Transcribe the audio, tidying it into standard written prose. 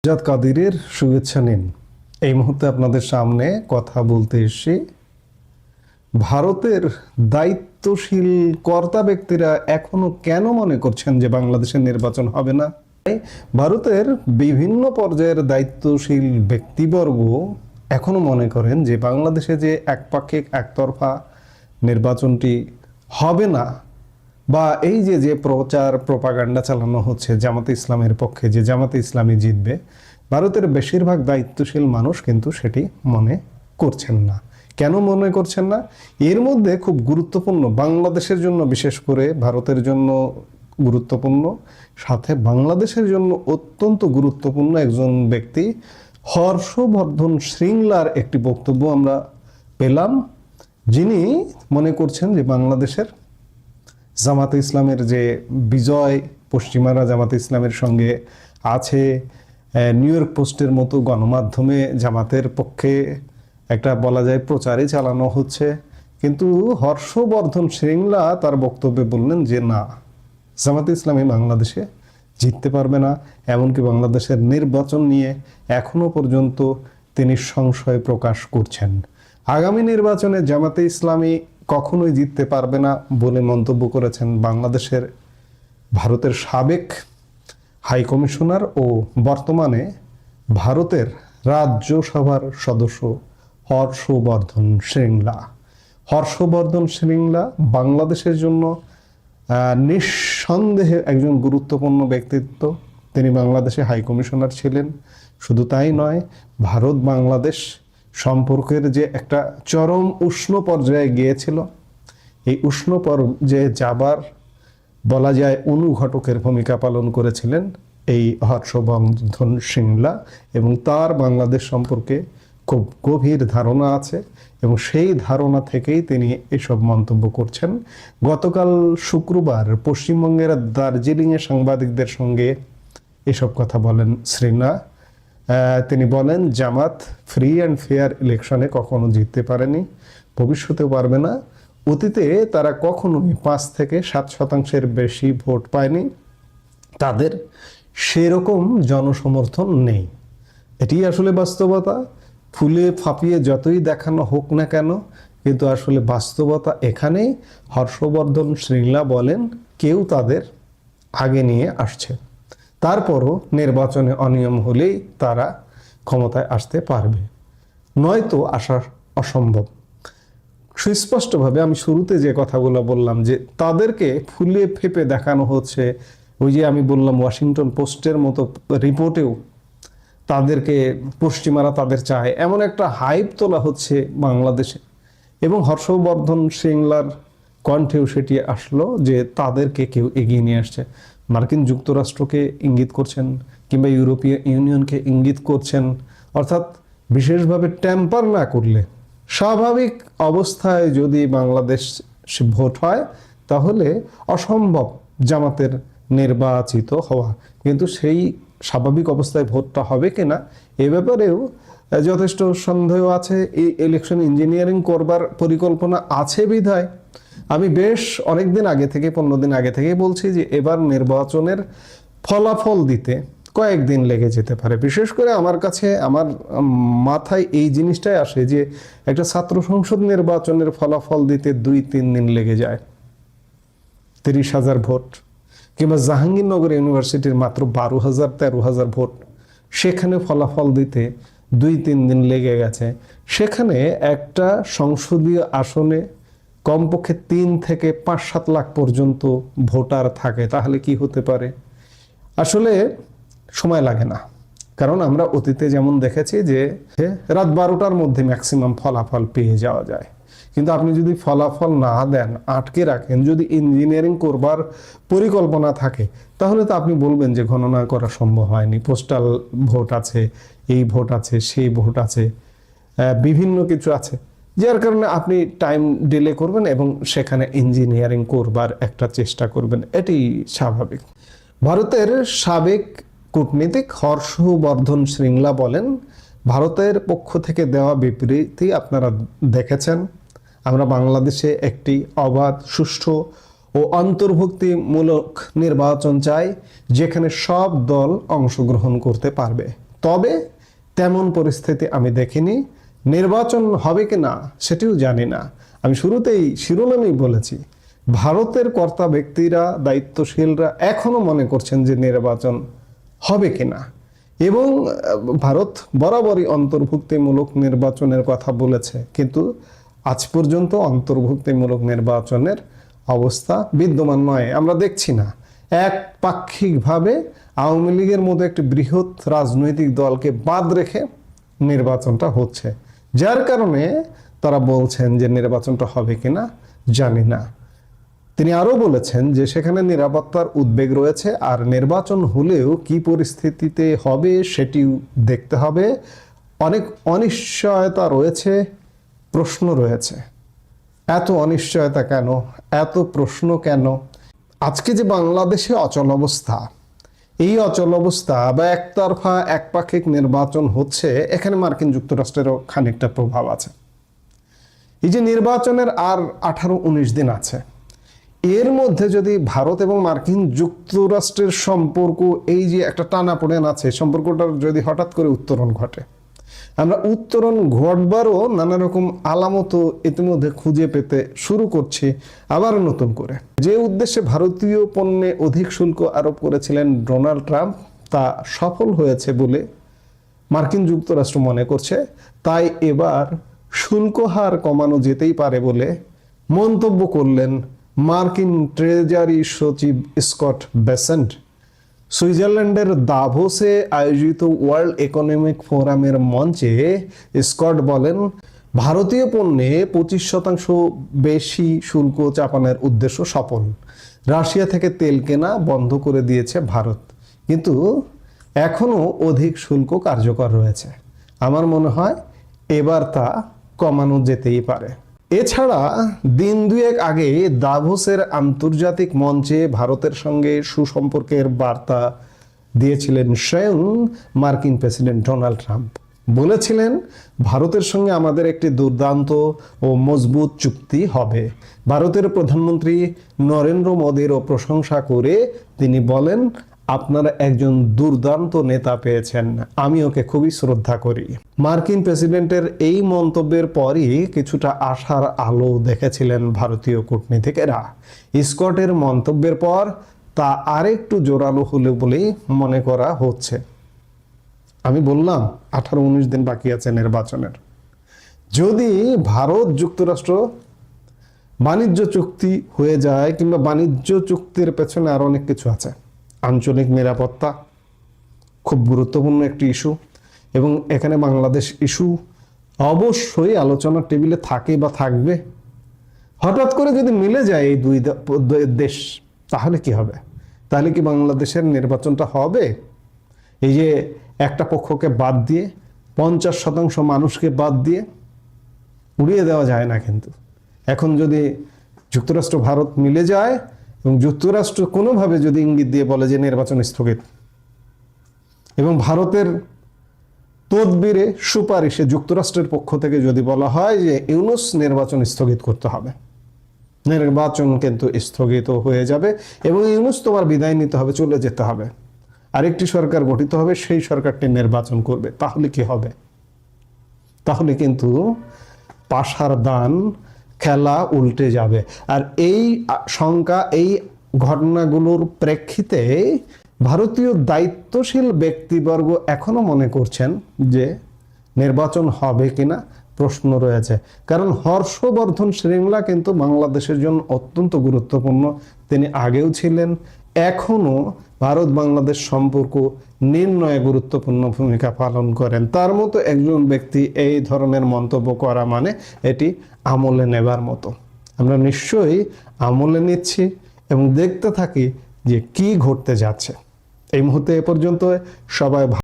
জাত কাদিরের শুভেচ্ছা নিন। এই মুহূর্তে আপনাদের সামনে কথা বলতে এসে ভারতের দায়িত্বশীল কর্তা ব্যক্তিরা এখনো কেন মনে করছেন যে বাংলাদেশের নির্বাচন হবে না। ভারতের বিভিন্ন পর্যায়ের দায়িত্বশীল ব্যক্তিবর্গ এখনো মনে করেন যে বাংলাদেশে যে একপাক্ষিক একতরফা নির্বাচনটি হবে না, বা এই যে প্রচার প্রপাগান্ডা চালানো হচ্ছে জামাতে ইসলামের পক্ষে যে জামাতে ইসলামী জিতবে, ভারতের বেশিরভাগ দায়িত্বশীল মানুষ কিন্তু সেটি মনে করছেন না। কেন মনে করছেন না? এর মধ্যে খুব গুরুত্বপূর্ণ, বাংলাদেশের জন্য বিশেষ করে ভারতের জন্য গুরুত্বপূর্ণ, সাথে বাংলাদেশের জন্য অত্যন্ত গুরুত্বপূর্ণ একজন ব্যক্তি হর্ষবর্ধন শ্রীংলার একটি বক্তব্য আমরা পেলাম, যিনি মনে করছেন যে বাংলাদেশের জামাতে ইসলামের যে বিজয়, পশ্চিমারা জামাতে ইসলামের সঙ্গে আছে, নিউ ইয়র্ক পোস্টের মতো গণমাধ্যমে জামাতের পক্ষে একটা বলা যায় প্রচারই চালানো হচ্ছে, কিন্তু হর্ষবর্ধন শ্রীংলা তার বক্তব্যে বললেন যে না, জামাতে ইসলামী বাংলাদেশে জিততে পারবে না। এমনকি বাংলাদেশের নির্বাচন নিয়ে এখনো পর্যন্ত তিনি সংশয় প্রকাশ করছেন। আগামী নির্বাচনে জামাতে ইসলামী কখনোই জিততে পারবে না বলে মন্তব্য করেছেন বাংলাদেশের ভারতের সাবেক হাই কমিশনার ও বর্তমানে ভারতের রাজ্যসভার সদস্য হর্ষবর্ধন শ্রীংলা। হর্ষবর্ধন শ্রীংলা বাংলাদেশের জন্য নিঃসন্দেহে একজন গুরুত্বপূর্ণ ব্যক্তিত্ব। তিনি বাংলাদেশে হাই কমিশনার ছিলেন। শুধু তাই নয়, ভারত বাংলাদেশ সম্পর্কের যে একটা চরম উষ্ণ পর্যায়ে গিয়েছিল, এই উষ্ণ পর্যায়ে যাবার বলা যায় অনুঘটকের ভূমিকা পালন করেছিলেন এই হর্ষবর্ধন শ্রীংলা, এবং তার বাংলাদেশ সম্পর্কে খুব গভীর ধারণা আছে এবং সেই ধারণা থেকেই তিনি এসব মন্তব্য করছেন। গতকাল শুক্রবার পশ্চিমবঙ্গের দার্জিলিংয়ে সাংবাদিকদের সঙ্গে এসব কথা বলেন শ্রীংলা। তিনি বলেন, জামাত ফ্রি অ্যান্ড ফেয়ার ইলেকশনে কখনো জিততে পারেনি, ভবিষ্যতেও পারবে না। অতীতে তারা কখনোই 5 থেকে 7% বেশি ভোট পায়নি, তাদের সেরকম জনসমর্থন নেই। এটি আসলে বাস্তবতা। ফুলে ফাঁপিয়ে যতই দেখানো হোক না কেন, কিন্তু আসলে বাস্তবতা এখানেই। হর্ষবর্ধন শ্রীংলা বলেন, কেউ তাদের আগে নিয়ে আসছে, তারপরও নির্বাচনে অনিয়ম হলেই তারা ক্ষমতায় আসতে পারবে, নয়তো আসা অসম্ভব। সুস্পষ্টভাবে আমি শুরুতে যে কথাগুলো বললাম যে তাদেরকে ফুলে ফেপে দেখানো হচ্ছে, ওই যে আমি বললাম ওয়াশিংটন পোস্টের মতো রিপোর্টেও তাদেরকে পশ্চিমারা তাদের চায়, এমন একটা হাইপ তোলা হচ্ছে বাংলাদেশে। এবং হর্ষবর্ধন শ্রীংলার কণ্ঠেও সেটি আসলো যে তাদেরকে কেউ এগিয়ে নিয়ে আসছে। মার্কিন যুক্তরাষ্ট্রকে ইঙ্গিত করছেন কিংবা ইউরোপীয় ইউনিয়নকে ইঙ্গিত করছেন, অর্থাৎ বিশেষভাবে ট্যাম্পার না করলে স্বাভাবিক অবস্থায় যদি বাংলাদেশ ভোট হয় তাহলে অসম্ভব জামাতের নির্বাচিত হওয়া, কিন্তু সেই স্বাভাবিক অবস্থায় ভোটটা হবে কিনা এ ব্যাপারেও যথেষ্ট সন্দেহ আছে। এই ইলেকশন ইঞ্জিনিয়ারিং করবার পরিকল্পনা আছে বিধায় আমি বেশ অনেকদিন আগে থেকে 15 দিন আগে থেকে বলছি যে এবার নির্বাচনের ফলাফল দিতে কয়েকদিন লেগে যেতে পারে। বিশেষ করে আমার কাছে, আমার মাথায় এই জিনিসটাই আসে যে একটা ছাত্র সংসদ নির্বাচনের ফলাফল দিতে 2-3 দিন লেগে যায়। 30,000 ভোট, কিংবা জাহাঙ্গীরনগর ইউনিভার্সিটির মাত্র 12,000-13,000 ভোট, সেখানে ফলাফল দিতে 2-3 দিন লেগে গেছে। সেখানে একটা সংসদীয় আসনে কমপক্ষে 3 থেকে 5-7 লাখ পর্যন্ত ভোটার থাকে, তাহলে কি হতে পারে? আসলে সময় লাগে না, কারণ আমরা অতীতে যেমন দেখেছি যে রাত 12টার মধ্যে ম্যাক্সিমাম ফলাফল পেয়ে যাওয়া যায়। কিন্তু আপনি যদি ফলাফল না দেন, আটকে রাখেন, যদি ইঞ্জিনিয়ারিং করবার পরিকল্পনা থাকে, তাহলে তো আপনি বলবেন যে গণনা করা সম্ভব হয়নি, পোস্টাল ভোট আছে, এই ভোট আছে, সেই ভোট আছে, বিভিন্ন কিছু আছে, যার কারণে আপনি টাইম ডিলে করবেন এবং সেখানে ইঞ্জিনিয়ারিং করবার একটা চেষ্টা করবেন, এটি স্বাভাবিক। ভারতের সাবেক কূটনীতিক হর্ষবর্ধন শ্রীংলা বলেন, ভারতের পক্ষ থেকে দেওয়া বিবৃতি আপনারা দেখেছেন, আমরা বাংলাদেশে একটি অবাধ, সুষ্ঠু ও অন্তর্ভুক্তিমূলক নির্বাচন চাই, যেখানে সব দল অংশগ্রহণ করতে পারবে। তবে তেমন পরিস্থিতি আমি দেখিনি। নির্বাচন হবে কি না সেটিও জানি না। আমি শুরুতেই শিরোনামেই বলেছি, ভারতের কর্তা ব্যক্তিরা, দায়িত্বশীলরা এখনো মনে করছেন যে নির্বাচন হবে কিনা, এবং ভারত বরাবরই অন্তর্ভুক্তিমূলক নির্বাচনের কথা বলেছে, কিন্তু আজ পর্যন্ত অন্তর্ভুক্তিমূলক নির্বাচনের অবস্থা বিদ্যমান নয়, আমরা দেখছি না। একপাক্ষিকভাবে আওয়ামী লীগের মতো একটি বৃহৎ রাজনৈতিক দলকে বাদ রেখে নির্বাচনটা হচ্ছে, যার কারণে তারা বলছেন যে নির্বাচনটা হবে কিনা জানি না। তিনি আরো বলেছেন যে সেখানে নিরাপত্তার উদ্বেগ রয়েছে, আর নির্বাচন হলেও কি পরিস্থিতিতে হবে সেটিও দেখতে হবে। অনেক অনিশ্চয়তা রয়েছে, প্রশ্ন রয়েছে। এত অনিশ্চয়তা কেন, এত প্রশ্ন কেন? আজকে যে বাংলাদেশে অচল অবস্থা, এই অচল অবস্থা বা একতরফা একপাক্ষিক নির্বাচন হচ্ছে, এখানে মার্কিন যুক্তরাষ্ট্রেরও খানিকটা প্রভাব আছে। এই যে নির্বাচনের আর 18-19 দিন আছে, এর মধ্যে যদি ভারত এবং মার্কিন যুক্তরাষ্ট্রের সম্পর্ক, এই যে একটা টানাপোড়েন আছে, সম্পর্কটার যদি হঠাৎ করে উত্তরণ ঘটে, আমরা উত্তরণ ঘটবারও নানা রকম আলামত ইতিমধ্যে খুঁজে পেতে শুরু করছি আবার নতুন করে। যে উদ্দেশ্যে ভারতীয় পণ্যে অধিক শুল্ক আরোপ করেছিলেন ডোনাল্ড ট্রাম্প, তা সফল হয়েছে বলে মার্কিন যুক্তরাষ্ট্র মনে করছে। তাই এবার শুল্ক হার কমানো যেতেই পারে বলে মন্তব্য করলেন মার্কিন ট্রেজারি সচিব স্কট বেসেন্ট। সুইজারল্যান্ডের দাভোসে আয়োজিত ওয়ার্ল্ড ইকোনমিক ফোরামের মঞ্চে স্কট বলেন, ভারতীয় পণ্যে 25% বেশি শুল্ক চাপানোর উদ্দেশ্য সফল। রাশিয়া থেকে তেল কেনা বন্ধ করে দিয়েছে ভারত, কিন্তু এখনো অধিক শুল্ক কার্যকর রয়েছে। আমার মনে হয় এবার তা কমানো যেতেই পারে। এছাড়া দিন দুয়েক আগে দাভোসের আন্তর্জাতিক মঞ্চে ভারতের সঙ্গে সুসম্পর্কের বার্তা দিয়েছিলেন স্বয়ং মার্কিন প্রেসিডেন্ট ডোনাল্ড ট্রাম্প। বলেছিলেন, ভারতের সঙ্গে আমাদের একটি দুর্দান্ত ও মজবুত চুক্তি হবে। ভারতের প্রধানমন্ত্রী নরেন্দ্র মোদীরও প্রশংসা করে তিনি বলেন, আপনারা একজন দুর্দান্ত নেতা পেয়েছেন, আমি ওকে খুবই শ্রদ্ধা করি। মার্কিন প্রেসিডেন্টের এই মন্তব্যের পরই কিছুটা আশার আলো দেখেছিলেন ভারতীয় কূটনীতিকেরা। স্কটের মন্তব্যের পর তা আরেকটু জোরালো হলো বলেই মনে করা হচ্ছে। আমি বললাম 18-19 দিন বাকি আছে নির্বাচনের। যদি ভারত যুক্তরাষ্ট্র বাণিজ্য চুক্তি হয়ে যায়, কিংবা বাণিজ্য চুক্তির পেছনে আরো অনেক কিছু আছে, আঞ্চলিক নিরাপত্তা খুব গুরুত্বপূর্ণ একটি ইস্যু, এবং এখানে বাংলাদেশ ইস্যু অবশ্যই আলোচনার টেবিলে থাকে বা থাকবে। হঠাৎ করে যদি মিলে যায় এই দুই দেশ, তাহলে কি হবে? তাহলে কি বাংলাদেশের নির্বাচনটা হবে? এই যে একটা পক্ষকে বাদ দিয়ে, 50% মানুষকে বাদ দিয়ে উড়িয়ে দেওয়া যায় না। কিন্তু এখন যদি যুক্তরাষ্ট্র ভারত মিলে যায় এবং যুক্তরাষ্ট্র কোনোভাবে যদি ইঙ্গিত দিয়ে বলে যে নির্বাচন স্থগিত, এবং ভারতের তদবিরে সুপারিশে যুক্তরাষ্ট্রের পক্ষ থেকে যদি বলা হয় যে ইউনূস নির্বাচন স্থগিত করতে হবে, নির্বাচন কিন্তু স্থগিত হয়ে যাবে এবং ইউনূস তোমার বিদায় নিতে হবে, চলে যেতে হবে, আরেকটি সরকার গঠিত হবে, সেই সরকারটি নির্বাচন করবে, তাহলে কি হবে? তাহলে কিন্তু পাশার দান, খেলা উল্টে যাবে। আর এই শঙ্কা, এই ঘটনাগুলোর প্রেক্ষিতে ভারতীয় দায়িত্বশীল ব্যক্তিবর্গ এখনো মনে করছেন যে নির্বাচন হবে কিনা প্রশ্ন রয়েছে। কারণ হর্ষবর্ধন শ্রীংলা কিন্তু বাংলাদেশের জন্য অত্যন্ত গুরুত্বপূর্ণ। তিনি আগেও ছিলেন, এখনো ভারত বাংলাদেশ সম্পর্ক নির্ণয়ে গুরুত্বপূর্ণ ভূমিকা পালন করেন। তার মতো একজন ব্যক্তি এই ধরনের মন্তব্য করা মানে এটি আমলে নেবার মতো। আমরা নিশ্চয়ই আমলে নিচ্ছি এবং দেখতে থাকি যে কি ঘটতে যাচ্ছে। এই মুহূর্তে এ পর্যন্ত সবাই